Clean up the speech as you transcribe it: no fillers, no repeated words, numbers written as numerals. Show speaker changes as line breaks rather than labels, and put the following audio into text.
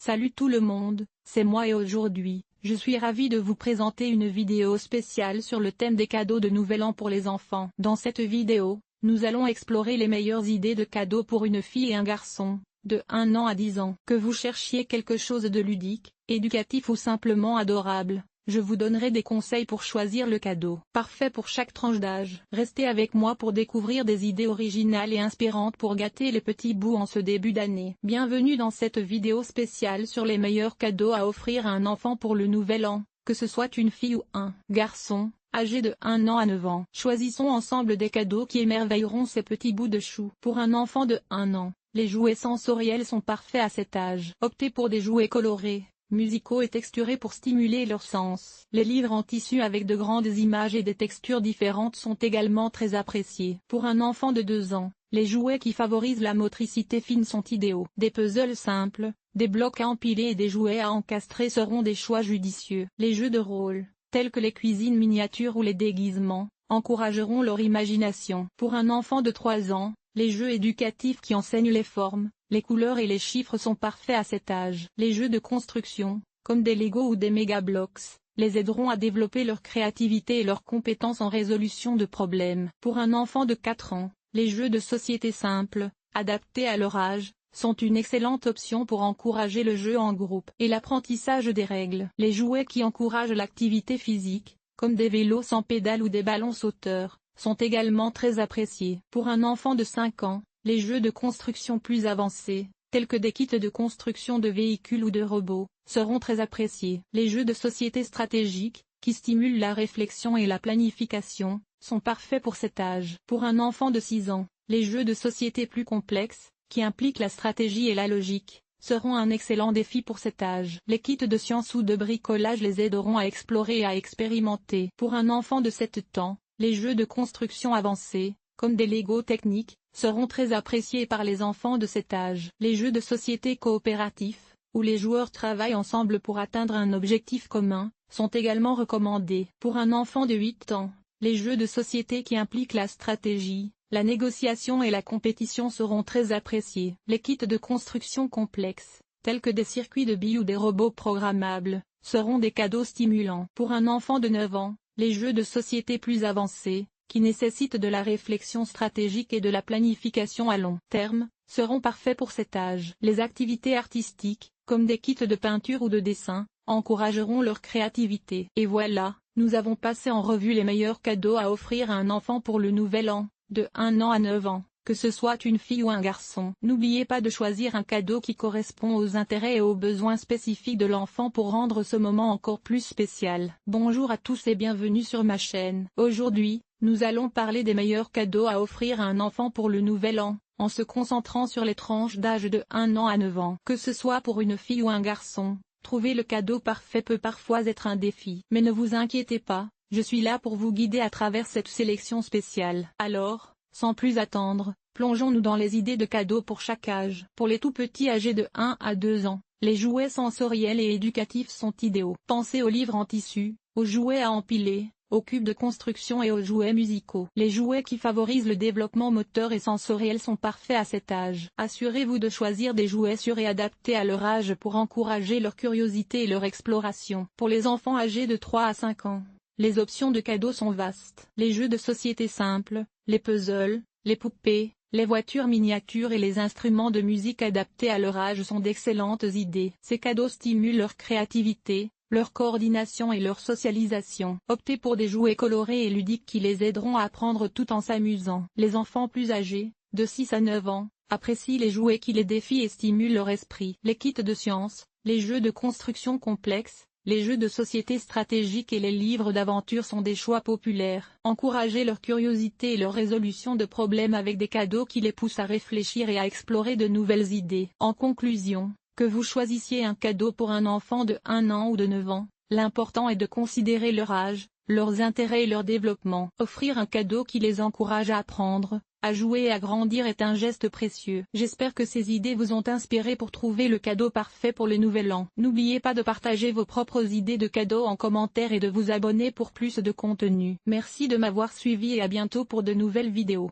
Salut tout le monde, c'est moi et aujourd'hui, je suis ravi de vous présenter une vidéo spéciale sur le thème des cadeaux de Nouvel An pour les enfants. Dans cette vidéo, nous allons explorer les meilleures idées de cadeaux pour une fille et un garçon, de 1 an à 10 ans. Que vous cherchiez quelque chose de ludique, éducatif ou simplement adorable, je vous donnerai des conseils pour choisir le cadeau parfait pour chaque tranche d'âge. Restez avec moi pour découvrir des idées originales et inspirantes pour gâter les petits bouts en ce début d'année. Bienvenue dans cette vidéo spéciale sur les meilleurs cadeaux à offrir à un enfant pour le nouvel an, que ce soit une fille ou un garçon, âgé de 1 an à 9 ans. Choisissons ensemble des cadeaux qui émerveilleront ces petits bouts de chou. Pour un enfant de 1 an, les jouets sensoriels sont parfaits à cet âge. Optez pour des jouets colorés, musicaux et texturés pour stimuler leurs sens. Les livres en tissu avec de grandes images et des textures différentes sont également très appréciés. Pour un enfant de 2 ans, les jouets qui favorisent la motricité fine sont idéaux. Des puzzles simples, des blocs à empiler et des jouets à encastrer seront des choix judicieux. Les jeux de rôle, tels que les cuisines miniatures ou les déguisements, encourageront leur imagination. Pour un enfant de 3 ans, les jeux éducatifs qui enseignent les formes, les couleurs et les chiffres sont parfaits à cet âge. Les jeux de construction, comme des Lego ou des Megabloks, les aideront à développer leur créativité et leurs compétences en résolution de problèmes. Pour un enfant de 4 ans, les jeux de société simples, adaptés à leur âge, sont une excellente option pour encourager le jeu en groupe et l'apprentissage des règles. Les jouets qui encouragent l'activité physique, comme des vélos sans pédales ou des ballons sauteurs, sont également très appréciés. Pour un enfant de 5 ans, les jeux de construction plus avancés, tels que des kits de construction de véhicules ou de robots, seront très appréciés. Les jeux de société stratégiques, qui stimulent la réflexion et la planification, sont parfaits pour cet âge. Pour un enfant de 6 ans, les jeux de société plus complexes, qui impliquent la stratégie et la logique, seront un excellent défi pour cet âge. Les kits de science ou de bricolage les aideront à explorer et à expérimenter. Pour un enfant de 7 ans, les jeux de construction avancés, comme des Lego techniques, seront très appréciés par les enfants de cet âge. Les jeux de société coopératifs, où les joueurs travaillent ensemble pour atteindre un objectif commun, sont également recommandés. Pour un enfant de 8 ans, les jeux de société qui impliquent la stratégie, la négociation et la compétition seront très appréciés. Les kits de construction complexes, tels que des circuits de billes ou des robots programmables, seront des cadeaux stimulants. Pour un enfant de 9 ans, les jeux de société plus avancés, qui nécessitent de la réflexion stratégique et de la planification à long terme, seront parfaits pour cet âge. Les activités artistiques, comme des kits de peinture ou de dessin, encourageront leur créativité. Et voilà, nous avons passé en revue les meilleurs cadeaux à offrir à un enfant pour le nouvel an, de 1 an à 9 ans, que ce soit une fille ou un garçon. N'oubliez pas de choisir un cadeau qui correspond aux intérêts et aux besoins spécifiques de l'enfant pour rendre ce moment encore plus spécial. Bonjour à tous et bienvenue sur ma chaîne. Aujourd'hui, nous allons parler des meilleurs cadeaux à offrir à un enfant pour le nouvel an, en se concentrant sur les tranches d'âge de 1 an à 9 ans. Que ce soit pour une fille ou un garçon, trouver le cadeau parfait peut parfois être un défi. Mais ne vous inquiétez pas, je suis là pour vous guider à travers cette sélection spéciale. Alors, sans plus attendre, plongeons-nous dans les idées de cadeaux pour chaque âge. Pour les tout petits âgés de 1 à 2 ans, les jouets sensoriels et éducatifs sont idéaux. Pensez aux livres en tissu, aux jouets à empiler, aux cubes de construction et aux jouets musicaux. Les jouets qui favorisent le développement moteur et sensoriel sont parfaits à cet âge. Assurez-vous de choisir des jouets sûrs et adaptés à leur âge pour encourager leur curiosité et leur exploration. Pour les enfants âgés de 3 à 5 ans, les options de cadeaux sont vastes. Les jeux de société simples, les puzzles, les poupées, les voitures miniatures et les instruments de musique adaptés à leur âge sont d'excellentes idées. Ces cadeaux stimulent leur créativité, leur coordination et leur socialisation. Optez pour des jouets colorés et ludiques qui les aideront à apprendre tout en s'amusant. Les enfants plus âgés, de 6 à 9 ans, apprécient les jouets qui les défient et stimulent leur esprit. Les kits de science, les jeux de construction complexes, les jeux de société stratégiques et les livres d'aventure sont des choix populaires. Encouragez leur curiosité et leur résolution de problèmes avec des cadeaux qui les poussent à réfléchir et à explorer de nouvelles idées. En conclusion, que vous choisissiez un cadeau pour un enfant de 1 an ou de 9 ans, l'important est de considérer leur âge, leurs intérêts et leur développement. Offrir un cadeau qui les encourage à apprendre, à jouer et à grandir est un geste précieux. J'espère que ces idées vous ont inspiré pour trouver le cadeau parfait pour le nouvel an. N'oubliez pas de partager vos propres idées de cadeaux en commentaire et de vous abonner pour plus de contenu. Merci de m'avoir suivi et à bientôt pour de nouvelles vidéos.